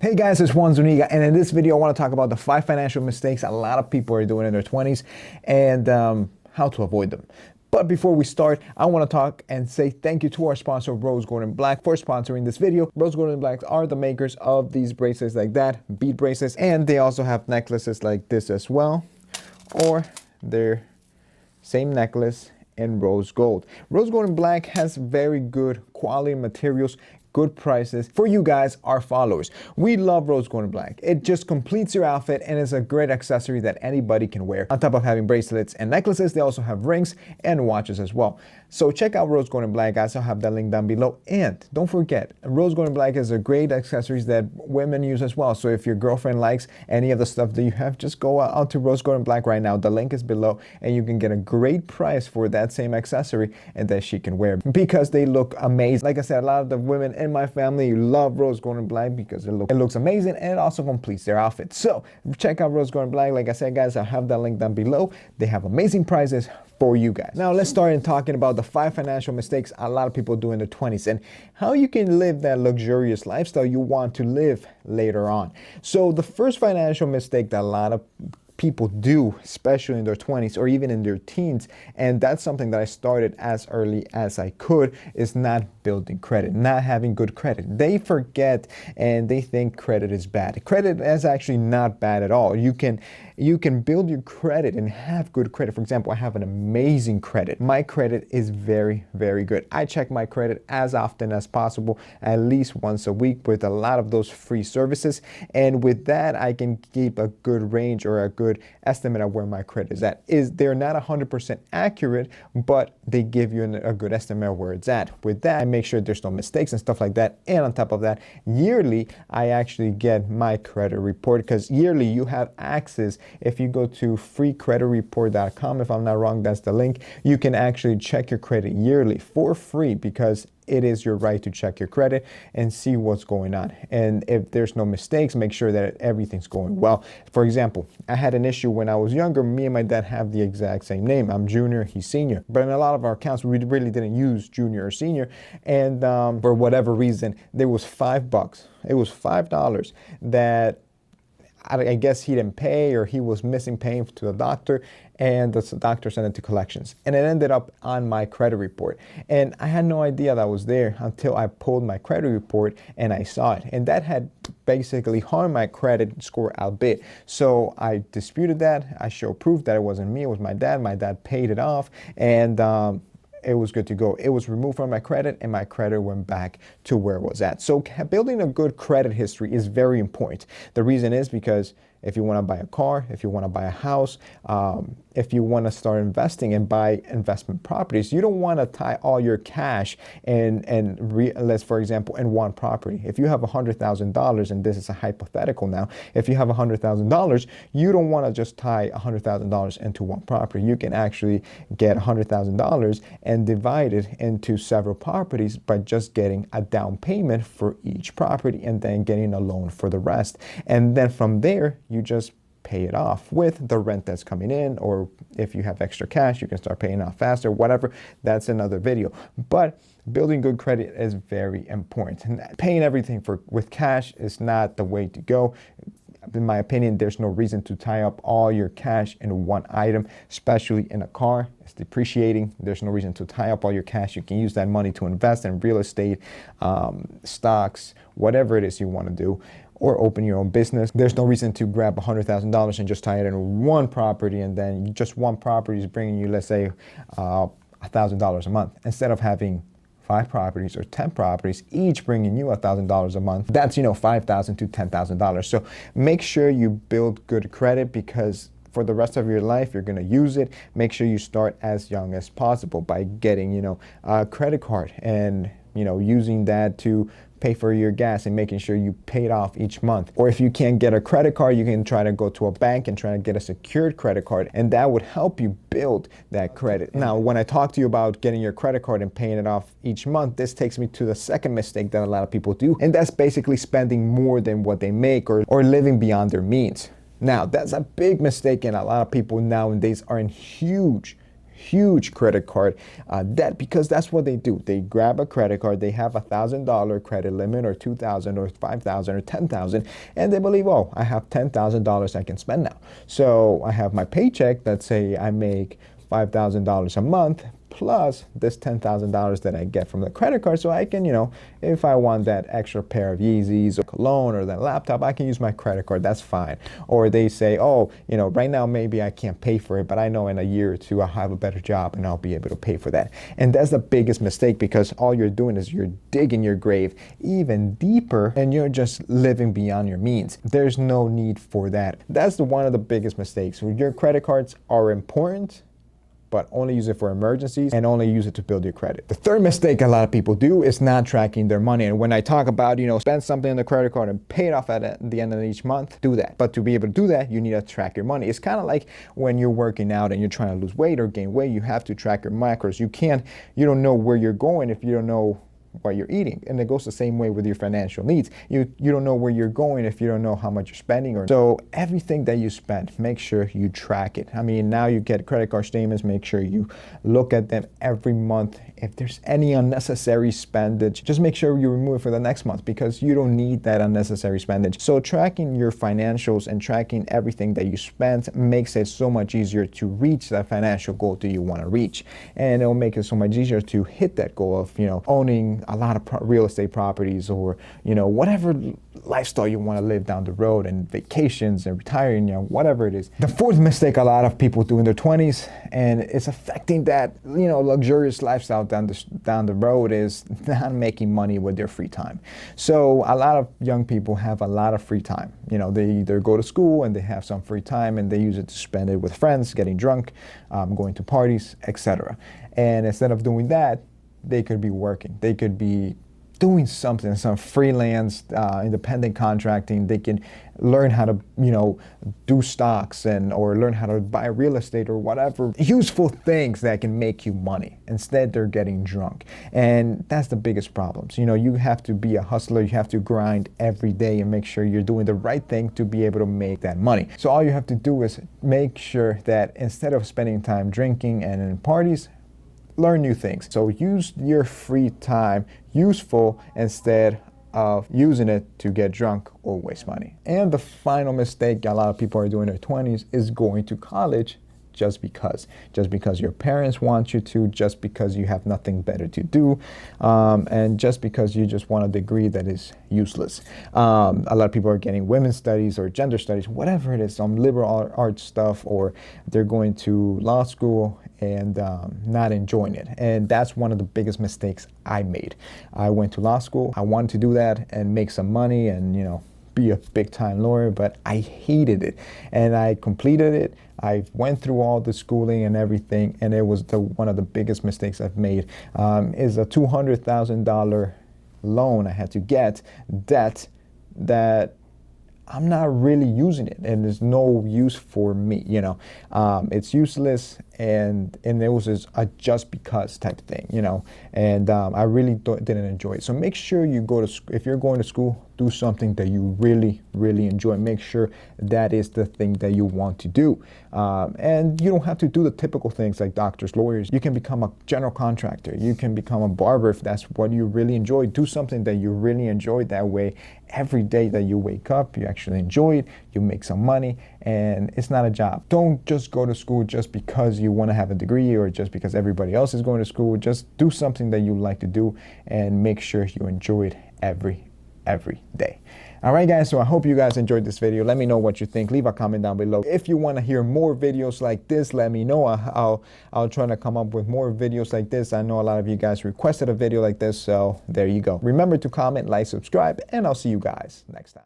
Hey guys, it's Zunigas, and in this video I want to talk about the 5 financial mistakes a lot of people are doing in their 20s and how to avoid them. But before we start, I want to talk and say thank you to our sponsor, Rose Gold & Black, for sponsoring this video. Rose Gold & Black are the makers of these bracelets like that, bead bracelets, and they also have necklaces like this as well, or their same necklace in rose gold. Rose Gold & Black has very good quality materials, good prices for you guys, our followers. We love Rose Gold & Black. It just completes your outfit and is a great accessory that anybody can wear. On top of having bracelets and necklaces, they also have rings and watches as well. So check out Rose Gold & Black, guys. I'll have that link down below. And don't forget, Rose Gold & Black is a great accessories that women use as well. So if your girlfriend likes any of the stuff that you have, just go out to Rose Gold & Black right now. The link is below and you can get a great price for that same accessory and that she can wear because they look amazing. Like I said, a lot of the women in my family love Rose Gold & Black because it looks amazing and it also completes their outfit. So check out Rose Gold & Black. Like I said, guys, I'll have that link down below. They have amazing prices for you guys. Now let's start in talking about the 5 financial mistakes a lot of people do in their 20s and how you can live that luxurious lifestyle you want to live later on. So the first financial mistake that a lot of people do, especially in their 20s or even in their teens, and that's something that I started as early as I could, is not building credit, not having good credit. They forget and they think credit is bad. Credit is actually not bad at all. You can build your credit and have good credit. For example, I have an amazing credit. My credit is very, very good. I check my credit as often as possible, at least once a week, with a lot of those free services. And with that, I can keep a good range or a good estimate of where my credit is at. They're not 100% accurate, but they give you a good estimate of where it's at. With that, I make sure there's no mistakes and stuff like that. And on top of that, yearly, I actually get my credit report, because yearly you have access. If you go to freecreditreport.com, if I'm not wrong, that's the link, you can actually check your credit yearly for free, because it is your right to check your credit and see what's going on. And if there's no mistakes, make sure that everything's going well. For example, I had an issue when I was younger. Me and my dad have the exact same name. I'm junior, he's senior. But in a lot of our accounts, we really didn't use junior or senior. And for whatever reason, there was $5. It was $5 that I guess he didn't pay, or he was missing paying to the doctor, and the doctor sent it to collections, and it ended up on my credit report. And I had no idea that was there until I pulled my credit report and I saw it, and that had basically harmed my credit score a bit. So I disputed that. I showed proof that it wasn't me, it was my dad. My dad paid it off, and it was good to go. It was removed from my credit and my credit went back to where it was at. So building a good credit history is very important. The reason is because if you want to buy a car, if you want to buy a house, if you want to start investing and buy investment properties, you don't want to tie all your cash let's, for example, in one property. If you have $100,000, and this is a hypothetical now, if you have $100,000, you don't want to just tie $100,000 into one property. You can actually get $100,000 and divide it into several properties by just getting a down payment for each property and then getting a loan for the rest. And then from there, you just pay it off with the rent that's coming in, or if you have extra cash, you can start paying off faster, whatever. That's another video. But building good credit is very important. And paying everything with cash is not the way to go. In my opinion, there's no reason to tie up all your cash in one item, especially in a car. It's depreciating. There's no reason to tie up all your cash. You can use that money to invest in real estate, stocks, whatever it is you want to do, or open your own business. There's no reason to grab $100,000 and just tie it in one property, and then just one property is bringing you, let's say, $1,000 a month, instead of having 5 properties or 10 properties, each bringing you $1,000 a month. That's, $5,000 to $10,000. So make sure you build good credit, because for the rest of your life, you're going to use it. Make sure you start as young as possible by getting, a credit card and, using that to pay for your gas and making sure you pay it off each month. Or if you can't get a credit card, you can try to go to a bank and try to get a secured credit card, and that would help you build that credit. Now, when I talk to you about getting your credit card and paying it off each month, this takes me to the second mistake that a lot of people do, and that's basically spending more than what they make or living beyond their means. Now, that's a big mistake, and a lot of people nowadays are in huge huge credit card debt, because that's what they do. They grab a credit card, they have $1,000 credit limit, or $2,000 or $5,000 or $10,000, and they believe, oh, I have $10,000 I can spend now. So I have my paycheck, let's say I make $5,000 a month, plus this $10,000 that I get from the credit card, so I can, if I want that extra pair of Yeezys or cologne or that laptop, I can use my credit card, that's fine. Or they say, oh, right now maybe I can't pay for it, but I know in a year or two I'll have a better job and I'll be able to pay for that. And that's the biggest mistake, because all you're doing is you're digging your grave even deeper, and you're just living beyond your means. There's no need for that. That's one of the biggest mistakes. Your credit cards are important, but only use it for emergencies and only use it to build your credit. The third mistake a lot of people do is not tracking their money. And when I talk about, spend something on the credit card and pay it off at the end of each month, do that. But to be able to do that, you need to track your money. It's kind of like when you're working out and you're trying to lose weight or gain weight, you have to track your macros. You don't know where you're going if you don't know what you're eating. And it goes the same way with your financial needs. You don't know where you're going if you don't know how much you're spending. So everything that you spend, make sure you track it. I mean, now you get credit card statements, make sure you look at them every month. If there's any unnecessary spendage, just make sure you remove it for the next month, because you don't need that unnecessary spendage. So tracking your financials and tracking everything that you spend makes it so much easier to reach that financial goal that you want to reach. And it'll make it so much easier to hit that goal of, owning a lot of real estate properties, or, whatever lifestyle you want to live down the road, and vacations and retiring, whatever it is. The fourth mistake a lot of people do in their 20s, and it's affecting that, luxurious lifestyle down the road, is not making money with their free time. So a lot of young people have a lot of free time. They either go to school and they have some free time and they use it to spend it with friends, getting drunk, going to parties, etc. And instead of doing that, they could be working. They could be doing something, some freelance, independent contracting. They can learn how to, do stocks or learn how to buy real estate or whatever useful things that can make you money. Instead, they're getting drunk. And that's the biggest problem. So, you have to be a hustler. You have to grind every day and make sure you're doing the right thing to be able to make that money. So all you have to do is make sure that instead of spending time drinking and in parties, learn new things. So use your free time useful instead of using it to get drunk or waste money. And the final mistake a lot of people are doing in their 20s is going to college just because your parents want you to, just because you have nothing better to do, and just because you just want a degree that is useless. A lot of people are getting women's studies or gender studies, whatever it is, some liberal arts stuff, or they're going to law school and not enjoying it. And that's one of the biggest mistakes I made. I went to law school. I wanted to do that and make some money and, be a big-time lawyer, but I hated it. And I completed it. I went through all the schooling and everything, and it was one of the biggest mistakes I've made. Is a $200,000 loan I had to get, debt that I'm not really using it, and there's no use for me. It's useless, and it was just because type thing, and I really didn't enjoy it. So make sure you if you're going to school, do something that you really, really enjoy. Make sure that is the thing that you want to do. And you don't have to do the typical things like doctors, lawyers. You can become a general contractor. You can become a barber if that's what you really enjoy. Do something that you really enjoy. That way, every day that you wake up, you actually enjoy it, you make some money, and it's not a job. Don't just go to school just because you want to have a degree or just because everybody else is going to school. Just do something that you like to do and make sure you enjoy it every day. All right, guys, so I hope you guys enjoyed this video. Let me know what you think. Leave a comment down below. If you want to hear more videos like this, let me know. I'll try to come up with more videos like this. I know a lot of you guys requested a video like this, so there you go. Remember to comment, like, subscribe, and I'll see you guys next time.